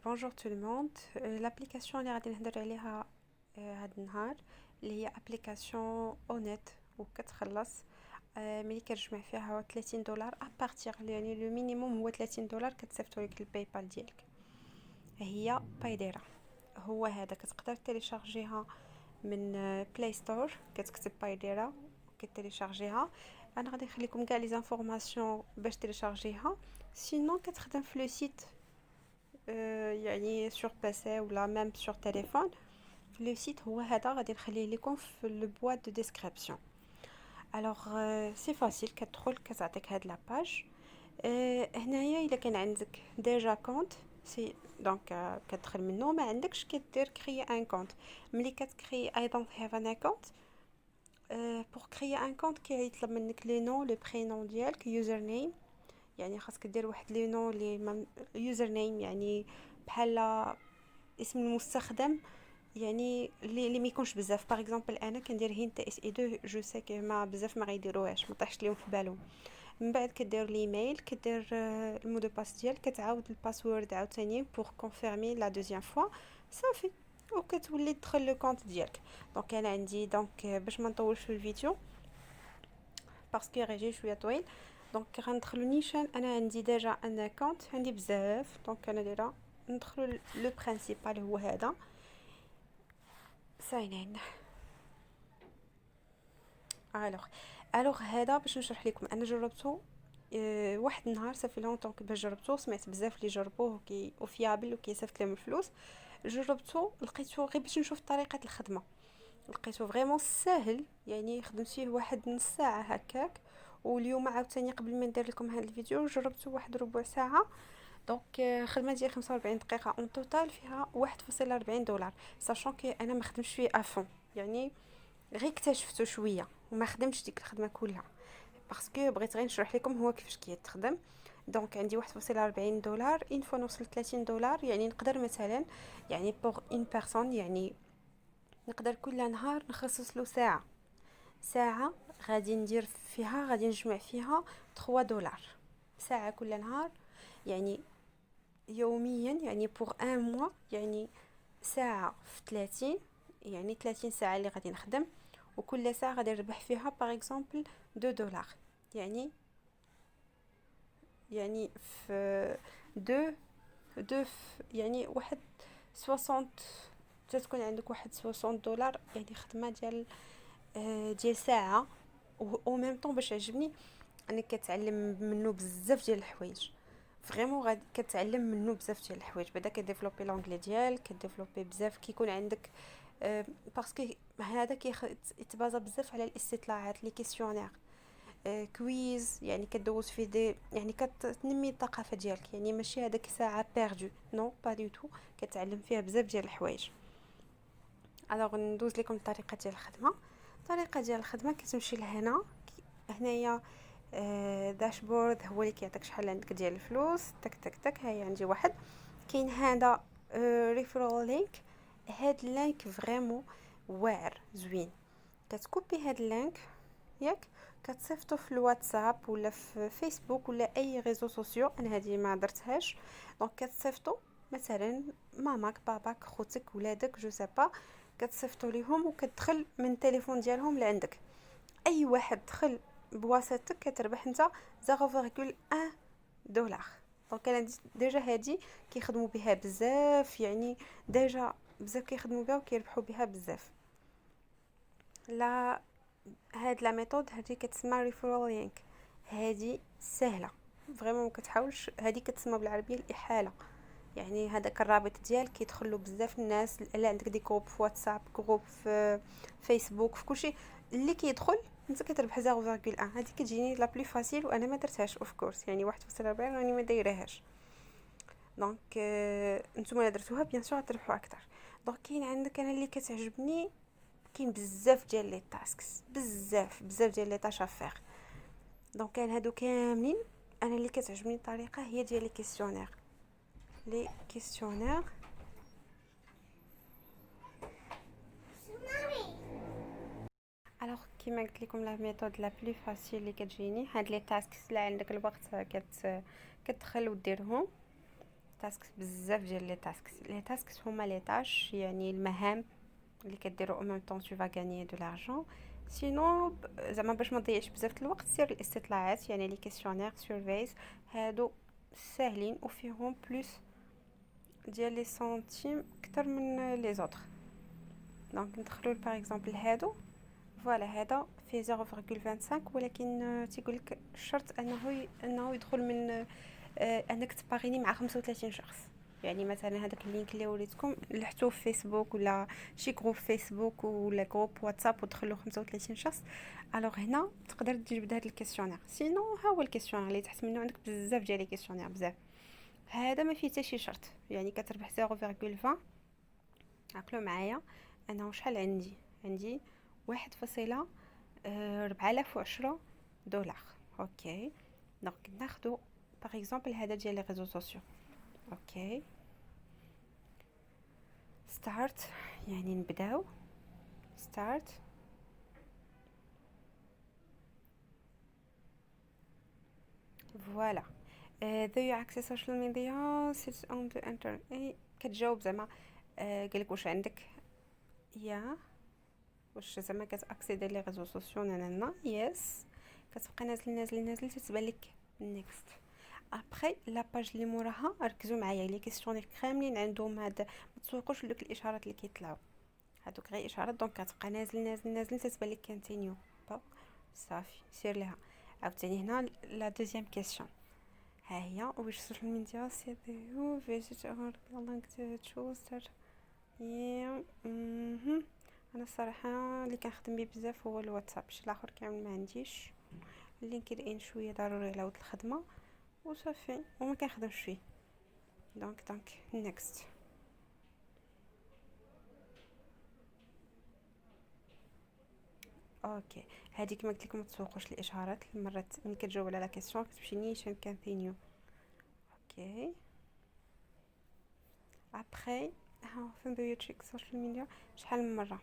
بونجور تو الموند. الابليكاسيون اللي غادي نهضر عليها هاد النهار اللي هي ابليكاسيون اونيت وكتخلص. ملي كتجمع فيها 30 دولار ابارتيغ، يعني لو مينيموم هو 30 دولار كتصيفطو لك الباي بال ديالك. هي بايديرا. هو هذا كتقدر تيليشارجيها من بلاي ستور، كتكتب بايديرا كتيليشارجيها. انا غادي نخليكم كاع لي زانفورماسيون باش تيليشارجيها. سينون كتخدم في لو سيت، يعني سور باسي ولا ميم سور تليفون. لو سيت هو هذا، غادي نخليه لكم في البواد دو ديسكريبسيون. الوغ سي فاسيل، كتدخل كتعطيك هاد لاباج. هنايا الا كان عندك ديجا كونت سي دونك كتدخل منه، ما عندكش كدير كريي ان كونت. ملي كتكري اي دونت هاف ان كونت، بور كريي ان كونت كيطلب منك لو نو لو برينون ديالك يوزر نيم. يعني خاصك دير واحد لو نو لي يوزر نيم، يعني بحال اسم المستخدم، يعني اللي ما يكونش بزاف. باغ اكزومبل انا كندير هنت اس اي 2، جو سي كو ما بزاف ما غيديروهاش، ما طيحش ليهم في بالهم. من بعد كدير الايميل، كدير المو دو باس ديالك، كتعاود الباسورد عاوتاني بور كونفيرمي لا دوزيام فوا. صافي، وكتولي تدخل لو كونت ديالك. دونك انا عندي باش ما نطولش في الفيديو باسكو غيجي شويه طويل. دونك غندخلو نيشان. انا عندي ديجا ان كونت، عندي بزاف. دونك انا دايره ندخلو لو برينسيبال هو هذا، ساين. الوغ هذا باش نشرح لكم. انا جربته واحد النهار، صافي لونطون باش جربته، سمعت بزاف اللي جربوه كي وفيابل وكيصيفط لهم الفلوس. جربته لقيته غير باش نشوف طريقه الخدمه، لقيته فريمون ساهل. يعني خدمت فيه واحد نص ساعه هكاك. واليوم عاوتاني قبل ما ندير لكم هذا الفيديو جربته واحد ربع ساعه. دونك خدمه ديال 45 دقيقه اون توتال فيها 1.40 دولار، ساشون كي انا ما خدمتش فيه افون. يعني غير اكتشفته شويه وما خدمتش ديك الخدمه كلها، باسكو بغيت غير نشرح لكم هو كيفاش كيتخدم. دونك عندي 1.40 دولار. ان فوا نوصل 30 دولار يعني نقدر مثلا، يعني بوغ اون بيرسون، يعني نقدر كل نهار نخصص له ساعه. ساعه غادي ندير فيها، غادي نجمع فيها 3 دولار. ساعه كل نهار، يعني يوميا، يعني بوغ ان موا، يعني ساعه في 30، يعني 30 ساعه اللي غادي نخدم. وكل ساعه غادي نربح فيها باغ اكزومبل 2 دولار. يعني في دو يعني واحد 60، تكون عندك واحد 60 دولار. يعني خدمه ديال ساعه. و ميم طون باش عجبني انك كتعلم منه بزاف ديال الحوايج. فريمون غادي كتعلم منه بزاف ديال الحوايج. بعدا كديفلوبي لونجلي ديالك، كديفلوبي بزاف، كيكون عندك باسكو هذا يتبازا بزاف على الاستطلاعات، لي كيسيونير، كويز. يعني كدوز في دي، يعني كتنمي الثقافه ديالك. يعني ماشي هذاك ساعه بيردو، نو با دو تو، كتعلم فيها بزاف ديال الحوايج. الوغ ندوز لكم الطريقه ديال الخدمه. الطريقه ديال الخدمه كتمشي لهنا. هنايا داشبورد هو اللي كيعطيك شحال عندك ديال الفلوس. تك تك تك، هاي عندي واحد. كاين هذا ريفرال لينك. هاد اللينك فريمون واعر زوين. كتكوبي هاد اللينك ياك، كتصيفطو في الواتساب ولا في فيسبوك ولا اي ريزو سوسيو. انا هذه ما درتهاش. دونك كتصيفطو مثلا ماماك، باباك، خوتك، ولادك، جو سي با. كتصيفطو ليهم وكتدخل من التليفون ديالهم لعندك. اي واحد دخل بواسطتك كتربح انت 0.1 دولار. دونك انا ديجا هادي كيخدموا بها بزاف، يعني ديجا بزاف كيخدموا بها وكيربحوا بها بزاف. لا، هاد لا ميثود هادي كتسمى ريفرال لينك. هادي سهله فريمون، ما كتحاولش. هادي كتسمى بالعربيه الاحاله. يعني هذاك الرابط ديالك كيدخلوا بزاف الناس. الا عندك دي جروب في واتساب، جروب في فيسبوك، في كلشي اللي كيدخل انت كتربح 0.1. هذه كتجيني لا بلو فاسيل وانا ما درتهاش اوف كورس. يعني 1.40 راني ما دايرهاش. دونك نتوما الا درتوها بيان سور تربحوا اكثر. دونك كاين عندك انا اللي كتعجبني، كاين بزاف ديال لي تاسكس، بزاف بزاف ديال لي طاش افير. دونك كاين هادو كاملين. انا اللي كتعجبني الطريقه هي ديال لي كيسيونير. لي كيسيونير الوغ كيما قلت لكم لا ميثود لا بلو فاسيل اللي كتجيني هاد لي تاسكس. لا عندك الوقت كتدخل وديرهم. تاسكس بزاف ديال لي تاسكس هما لي تاش يعني المهام اللي كديروا او ميم طون تو فا غانيي دو لارجون. سينو زعما باش ما تضيعش بزاف د الوقت سير الاستطلاعات يعني لي كيسيونير سيرفيز. هادو ساهلين وفيهم بلوس ديال لي سنتيم اكثر من لي زوطخ. دونك ندخلوا باغ اكزومبل هادو فوالا هذا فيه 0.25 ولكن تيقول لك الشرط انه يدخل من انك تباغيني مع 35 شخص. يعني مثلا هذاك اللينك اللي وريتكم لحتوه في فيسبوك ولا شي جروب فيسبوك ولا جروب واتساب ودخلوا 35 شخص. الوغ هنا تقدر تجبد هذا الكيسيونير. سينو ها هو الكيسيونير اللي تحت منه عندك بزاف ديال لي كيسيونير بزاف. هذا ما فيه حتى شي شرط يعني كتربح 0.20. عقلوا معايا انا وشحال عندي 1.4010 دولار. اوكي دونك ناخدو باغ اكزومبل هذا ديال لي ريزو سوسيو. اوكي ستارت يعني نبداو ستارت. فوالا do you access social media sits on the internet كتجاوب زعما قالك واش عندك يا واش زعما كتاكسيدي لي ريزو سوسيو نانا يس. كتبقى نازل تتبان لك نيكست. ابري لا باج اللي موراها ركزوا معايا لي كيسيونير كاملين عندهم هذا ما تسوقوش لدوك الاشارات اللي كيطلعوا هذوك غير اشارات. دونك كتبقى نازل تتبان لك كونتينيو صافي سير ليها. عاوتاني هنا لا دوزيام كيسيون ها هي واش السوشيال ميديا سي دو فيزيت اور لينك تو تشوز انا الصراحه اللي كنخدم بيه بزاف هو الواتساب. شي الاخر كامل ما عنديش. لينكد ان شويه ضروري على ود الخدمه وصافي وما كنخدمش فيه. دونك نيكست. اوكي هذيك كما قلت لكم ما تسوقوش الاشارات المرات ملي كتجاوب على لا كيسيون كتمشي نيشان كونتينيو. اوكي ابري ها فين دو يو تشيك السوشيال ميديا شحال من مره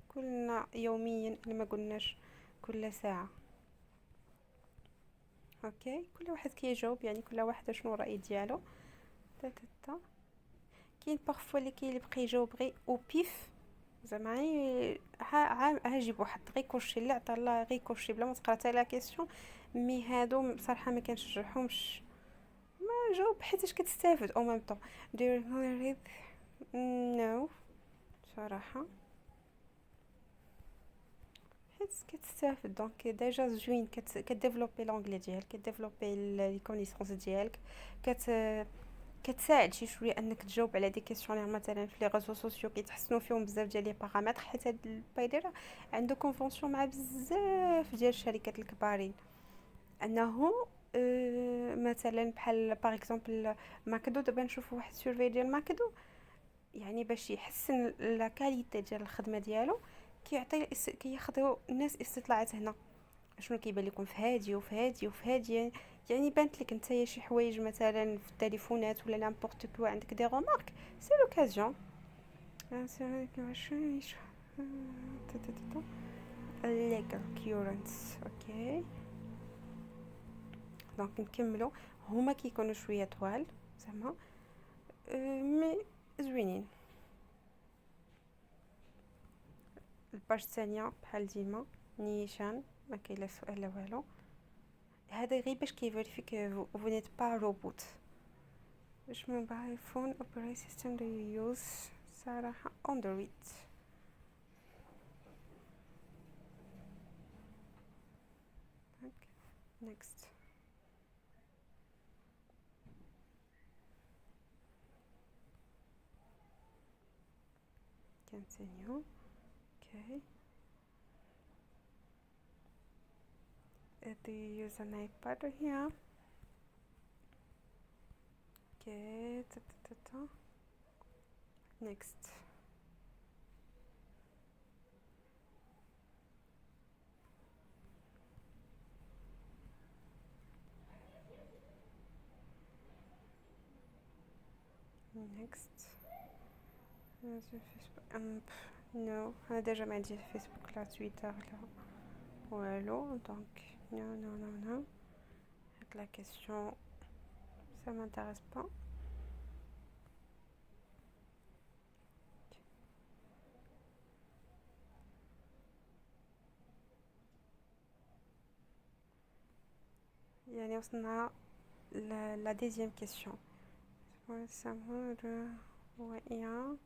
كلنا يوميا اللي ما قلناش كل ساعه. اوكي كل واحد كيجاوب يعني كل واحد شنو الراي ديالو. تا كاين بارفو اللي كيبقى يجاوب غير او بيف زعما ها جيب واحد غير كلشي اللي عطا الله غير كلشي بلا ما تقرا حتى لا كيسيون. مي هادو بصراحه ما كنشجعهمش ما جاوب حيتاش كتستافد او ميم طون دير ريد نو صراحه حيت كتستافد. دونك ديجا زوين كديفلوبي لونجلي ديالك كديفلوبي لي كونيسونس ديالك كتساعد شي شويه انك تجاوب على دي كيسيونير مثلا في لي ريزو سوسيو كيتحسنوا فيهم بزاف ديال لي بارامتر. حيت هاد البايدير عنده كونفونسيون مع بزاف ديال الشركات الكبارين انه مثلا بحال باغ اكزومبل ماكدو. دابا نشوفوا واحد سيرفي ديال ماكدو يعني باش يحسن لا كاليتي ديال الخدمه ديالو كياخذوا الناس استطلاعات هنا شنو كيبان لكم في هادي وفي هادي وفي هادي. يعني بانت لك نتايا شي حوايج مثلا في التليفونات ولا لامبورط كو عندك دي رومارك سي لوكازيون legal currents. اوكي دونك نكملوا. هما كيكونوا شويه طوال زعما مي زوينين. الباج الثانيه بحال ديما نيشان ما كاين لا سؤال لا والو. هذا غير باش كيفيريفيك vous n'êtes pas robot. واش موبايل فون اوبريت سيستم دو يوز صراحه اندرويد. next continue. okay do you use an iPad here. okay next. next فيسبوك نو انا ديجا ما عندي فيسبوك لا تويتر لا والو. دونك نو هاد لا كيسيون ça m'intéresse pas. يعني وصلنا لا ديزيام كيسيون. وإيا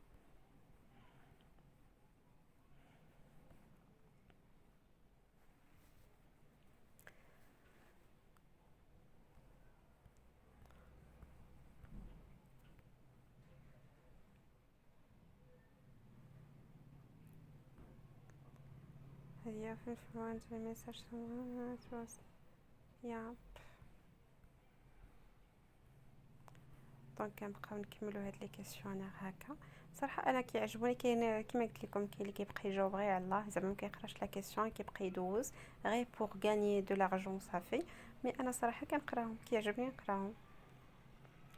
هي في الفوانت الميساج يا دونك كنبقاو نكملوا هاد لي كيسيونير هكا. صراحه انا كيعجبوني، كاين كيما قلت لكم كاين اللي كيبقى يجاوب غير على الله، زعما ما كيقراش لا كيسيون، كيبقى يدوز غير بوغ غانيي دو لارجون صافي. مي انا صراحه كنقراهم، كيعجبني نقراهم.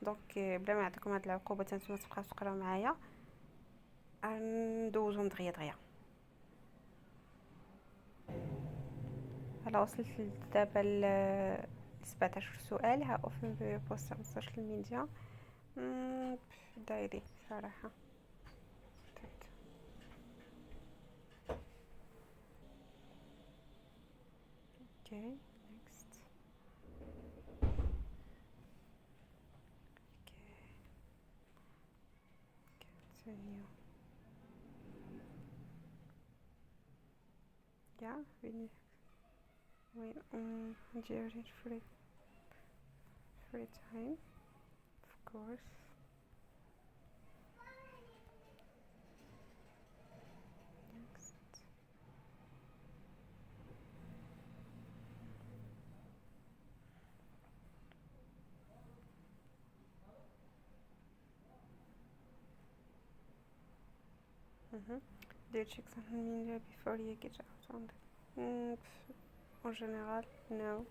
دونك بلا ما نعطيكم هاد العقوبه نتوما تبقاو تقراو معايا، ندوزهم دغيا دغيا. انا وصلت دابا ل 17 سؤال. ها اوفن بوست على السوشيال ميديا. دايري صراحه. اوكي next. Continue. Yeah, we need. Wait, during free time, of course. Next. Do you check social media before you get out on the... En général, no.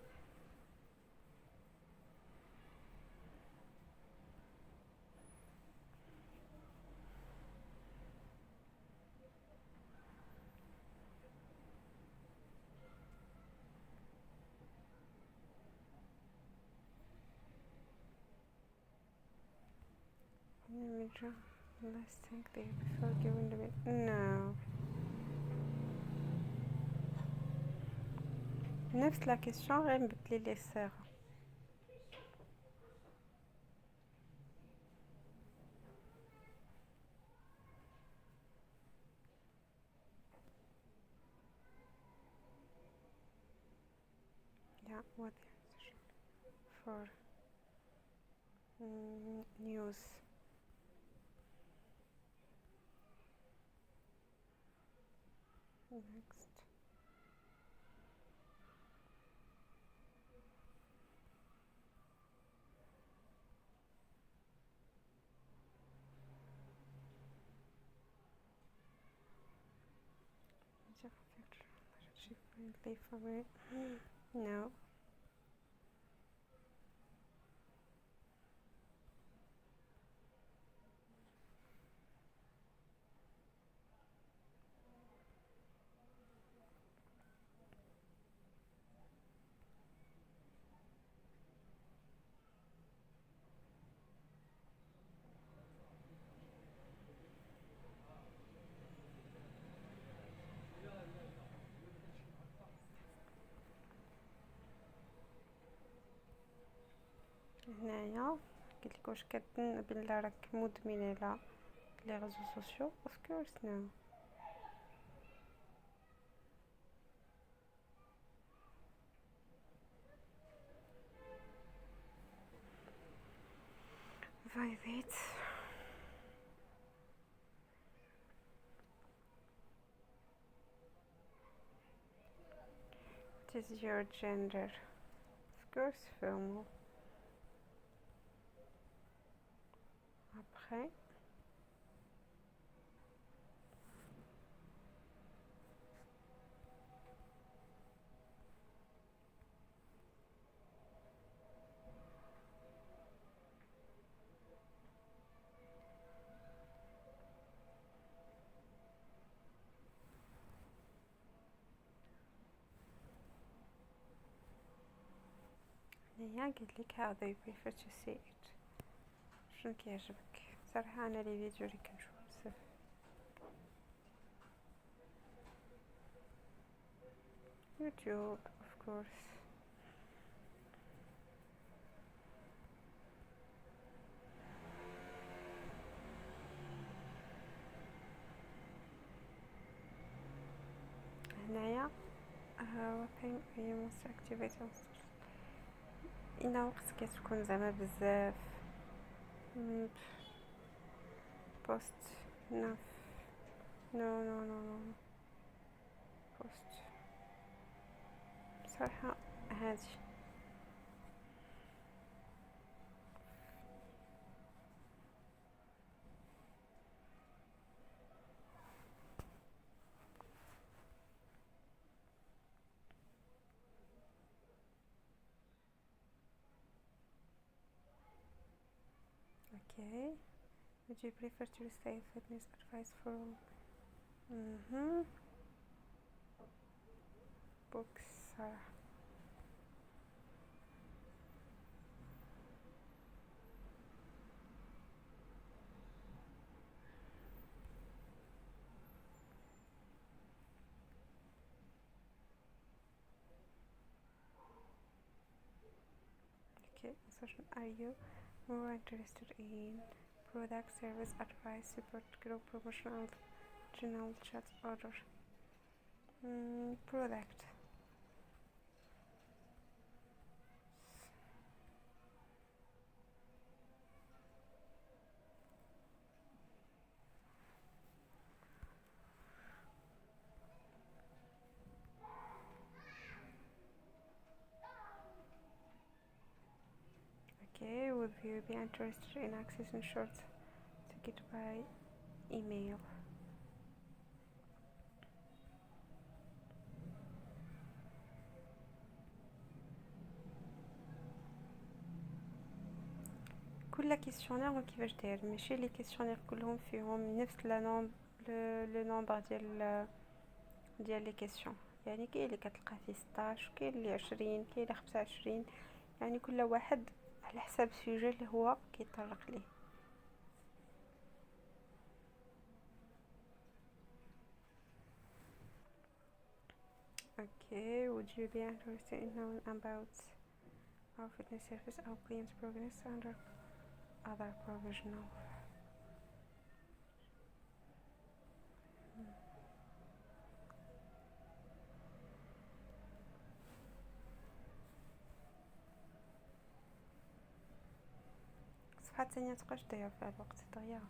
Major last thing there before giving the... No. نفس لا كيسيون غير نبدل لي الصيغه. Yeah, what for news. Next. Friendly for me. No. هنايا قلت واش كتظن بلي راك مدمن على لي ريزو سوسيو؟ اوف كورس نو. Violate. What is your gender? Of course female. Après. هنايا قلت لك how they prefer to see it. شنو كيعجبك؟ صراحة انا لي فيديو اللي كنشوف بزاف. يوتيوب of course. time you must activate إن وقت كتكون زعما بزاف بوست نوف نو بوست بصراحة هادي okay. Would you prefer to receive fitness advice from books صراحة okay. Session, are you more interested in product, service, advice, support, group, promotional, general chat, order? Product. Okay, would you be interested in accessing short ticket by email? كل كيسيونير كيفاش داير ماشي لي كيسيونير كلهم فيهم نفس لو نومبر ديال لي كيسيون يعني كاين اللي كتلقى فيه 16 كاين اللي 20 كاين اللي 25 يعني كل واحد على حساب السوجي اللي هو كيطرق ليه. Okay, would you be interested in knowing about our fitness service, our clients' progress, and other provisional? الصفحة الثانية متبقاش دايرة في هاد الوقت دغيا.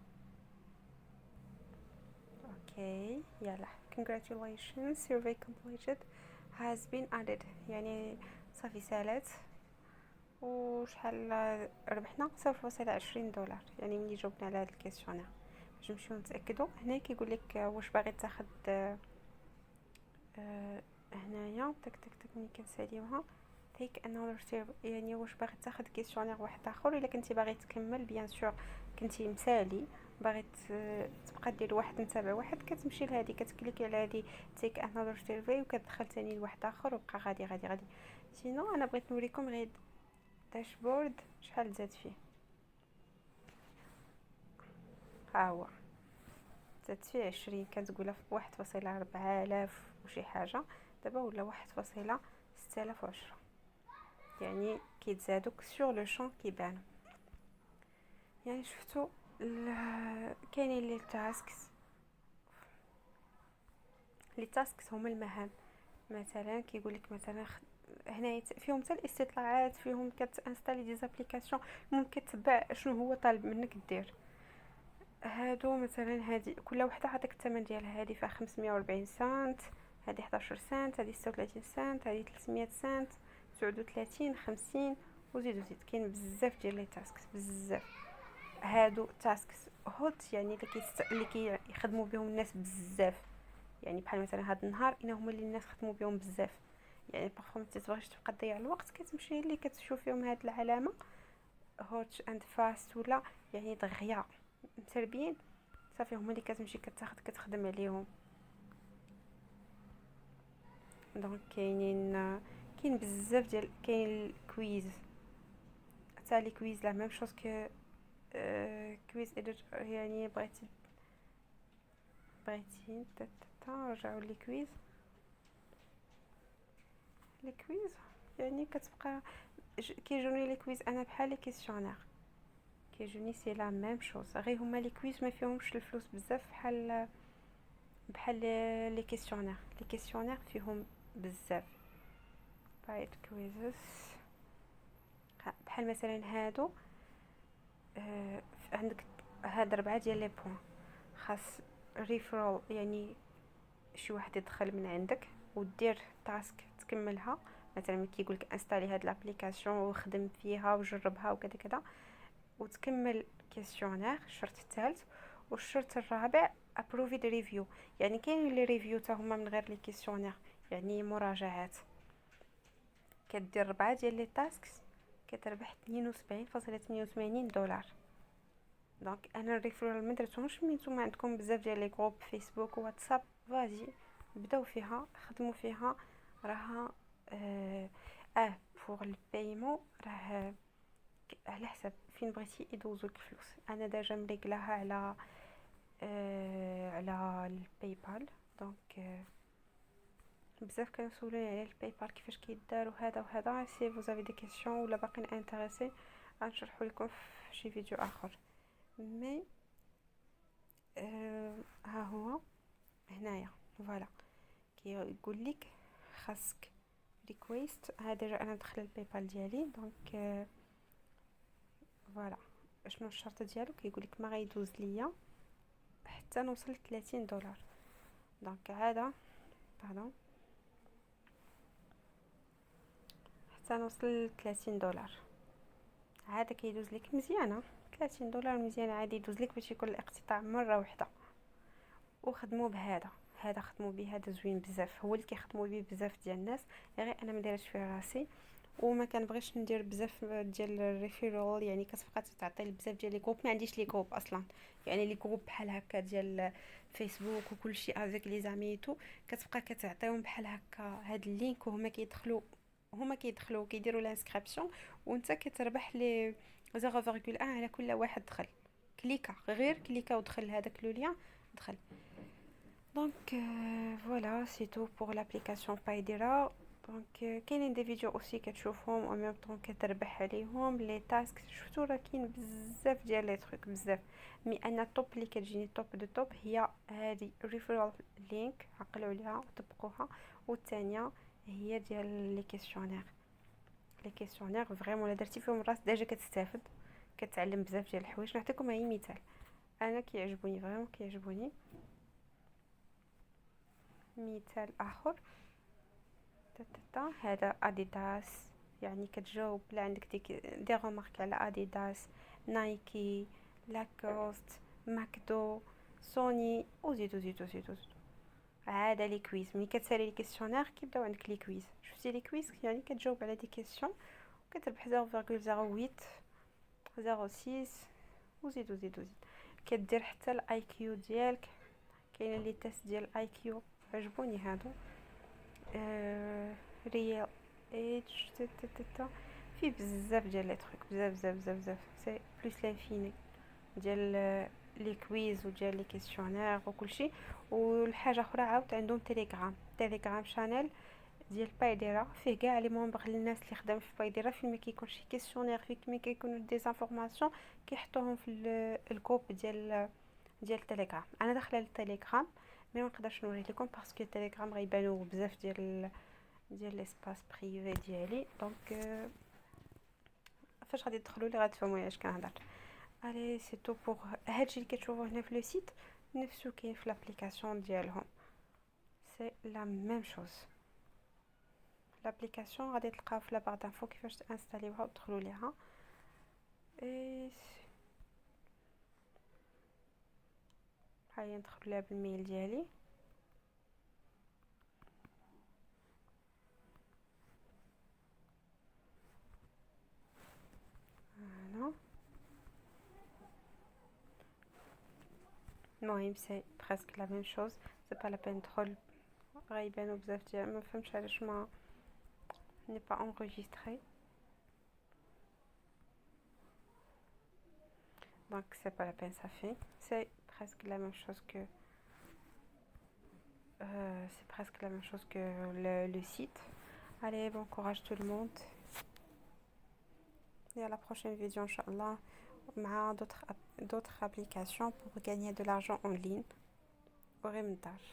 Okay, يلا congratulations, survey completed has been added يعني صافي سالات وشحال ربحنا $0.20 يعني ملي جاوبنا على هاد الكيسيونير باش نمشيو نتاكدوا. هنا كيقول لك واش باغي تاخد هنايا تك ملي كنساليوها take another survey يعني واش باغي تاخد كيسيونير واحد اخر الا كنتي باغي تكمل بيان سور كنتي مسالي باغي تبقى دير واحد نتابع واحد كتمشي لهادي كتكليكي على هادي take another survey وكتدخل ثاني لواحد اخر وبقى غادي سينو انا بغيت نوريكم غير داشبورد شحال زاد فيه. ها هو زاد فيه 20 كتقولها في 1.4000 وشي حاجه دابا ولا 1.6010 يعني كيتزادوك سور لو شون كيبانو. يعني شفتوا كاينين لي تاسكس هما المهام مثلا كيقول لك مثلا هنا فيهم حتى الاستطلاعات فيهم كتانستالي دي زابليكاسيون ممكن تتبع شنو هو طالب منك دير. هادو مثلا هادي كل وحده عطاك الثمن ديالها هادي فيها 540 سنت هادي 11 سنت هادي 36 سنت هادي 300 سنت 39 50 وزيد كاين بزاف ديال لي تاسكس بزاف. هادو تاسكس هوت يعني اللي كيخدموا بهم الناس بزاف يعني بحال مثلا هاد النهار انا هما اللي الناس خدموا بهم بزاف يعني باغفوا ما تبغيش تبقى تضيع الوقت كتمشي اللي كتشوف فيهم هاد العلامه هوت اند فاست ولا يعني دغيا متربيين صافي هما اللي كتمشي كتخدم عليهم. دونك كاين بزاف ديال كاين الكويز حتى لي كويز لا ميم شوز كو كويز يعني بغيتي نرجعوا لي كويز يعني كتبقى كيجوني لي كويز انا بحال لي كيسيونير كيجوني سي لا ميم شوز غير هما لي كويز ما فيهمش الفلوس بزاف بحال لي كيسيونير فيهم بزاف بايد كويزز بحال مثلا هادو. عندك هاد 4 ديال لي بوين. خاص ريفرال، يعني شي واحد يدخل من عندك ودير تاسك تكملها. مثلا كيقولك انستالي هاد لابليكاسيون وخدم فيها وجربها وكذا كذا، وتكمل كيسيونير. الشرط الثالث. والشرط الرابع ابروفي دي ريفيو، يعني كاين لي ريفيو تا هما من غير لي كيسيونير، يعني مراجعات. كدير 4 ديال لي تاسكس كتربح 72.88 دولار. دونك انا الريفرال ما درتهمش، مي نتوما عندكم بزاف ديال لي جروب فيسبوك وواتساب، فازي بداو فيها، خدموا فيها. راها بوغ البايمون راه على حسب فين بغيتي يدوزوك الفلوس. انا ديجا مريقلاها على الباي بال. دونك بزاف كانوا سولوني على الباي بال كيفاش كيدار وهذا وهذا. سي فوز افي دي كيسيون ولا باقيين انتريسي غنشرحو لكم في شي فيديو اخر. مي ها هو هنايا فوالا كيقول لك خاصك ريكويست. هذا انا ندخل الباي بال ديالي. دونك فوالا شنو الشرط ديالو؟ كيقول لك ما غيدوز ليا حتى نوصل 30 دولار. دونك هذا باردون حتى نوصل 30 دولار عاد كيدوز لك مزيانه. 30 دولار مزيانه عادي يدوز لك باش يكون الاقتطاع مره واحده. وخدموا بهذا، هذا خدموا به، هذا زوين بزاف، هو اللي كيخدموا به بزاف ديال الناس، غير انا ما دايرش فيه راسي. وما كنبغيش ندير بزاف ديال الريفيرال، يعني كتبقى تعطي بزاف ديال لي جروب، ما عنديش لي جروب اصلا. يعني لي جروب بحال هكا ديال فيسبوك وكلشي افيك لي زاميتو كتبقى كتعطيهم بحال هكا هاد اللينك، وهما كيدخلوا كيديروا الانسكريبسيون، وانت كتربح لي 0.1 على كل واحد دخل. غير كليكا ودخل هذاك لو لين دخل. دونك فوالا سي تو بور لابليكاسيون بايديرا. دونك كاينين دي فيديو اوسي كتشوفهم او ميم طون كتربح عليهم لي تاسك. شفتو راه كاين بزاف ديال لي تروك بزاف، مي انا التوب اللي كتجيني توب دو توب هي هذه ريفيرال لينك، عقلوا عليها وطبقوها. والثانيه هي ديال لي كيسيونير. لي كيسيونير فريمون لا درتي فيهم راس ديجا كتستافد، كتعلم بزاف ديال الحوايج. نعطيكم اي مثال انا كيعجبوني فريمون كيعجبوني. مثال اخر هذا اديداس، يعني كتجاوب لا عندك دي رومارك على اديداس، نايكي، لاكوست، ماكدو، سوني، وزيدو زيدو زيدو. هذا لي كويز، ملي كتسالي لي كيسيونير كيبداو عندك لي كويز. شفتي لي كويز يعني كتجاوب على دي كيسيون وكتربح 0.08 0.6 وزيدو زيدو زيد. كدير حتى الاي كيو ديالك. كاين لي تيست ديال الاي كيو عجبوني هادو. ريال ايج في بزاف ديال لي تروك، بزاف بزاف بزاف بزاف. سي بلوس لانفيني ديال لي كويز وديال لي كيسيونير وكلشي. والحاجه اخرى عاود عندهم تيليجرام شانيل ديال بايديرا، فيه كاع لي مونبر الناس اللي خدام في بايديرا. فين ما كيكون شي كيسيونير، فين ما كيكونوا دي انفورماسيون كيحطوهم في الجروب ديال التليجرام. انا داخله للتليجرام مي ما نقدرش نوريه لكم باسكو التليجرام غيبانوا بزاف ديال ليسباس بريفي ديالي. دونك فاش غادي تدخلوا لي غتفهموا علاش كنهضر. الي سي تو بور هادشي اللي كتشوفوه هنا في لو سيت نفسو كاين في لابليكاسيون ديالهم. سي لا ميم شوز. لابليكاسيون غادي تلقاو في لا بار دانفو كيفاش تانستاليوها وتدخلوا ليها. اي هيا ندخل لها بالميل ديالي. هنا المهم سي بريسك لا ميم شوز. سي با لا بين تدخل، غيبانوا بزاف ديال ما فهمتش علاش ما ني با انregistré. Donc c'est pas la peine, ça fait. C'est presque la même chose que le site. Allez, bon courage tout le monde. Et à la prochaine vidéo, Inch'Allah, مع d'autres applications pour gagner de l'argent en ligne au remontage.